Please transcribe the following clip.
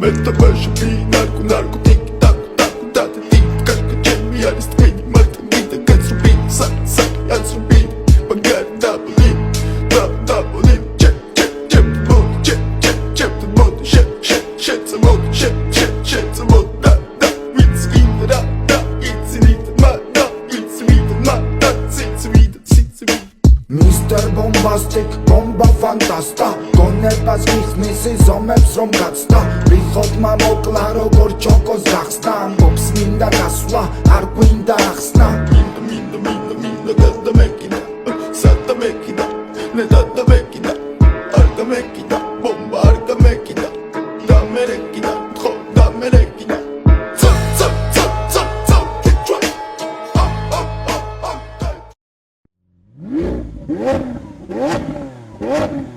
Meta başı bir narkotik Date dik Kanka cemi arist beni Martin gide kaçır bin Sak yansır bin Bagari dabulim Cep modu Shit the modu Shit the modu Da It's wieder da It's wieder ma Da It's wieder ma Da It's wieder Mr. Bombastic, bomba fantasta გონებას გიხსნის ზომებს რომ გაცდა რიხოთმა მოკლა როგორ ჩოკოს გახსნა ამბობს მინდა გასვლა არ გვინდა ახსნა Minda gadda mekina Sadda mekina Ne dadda mekina Arga mekina Bomba arga mekina Da merekina Tho da merekina Zap Kichwa What?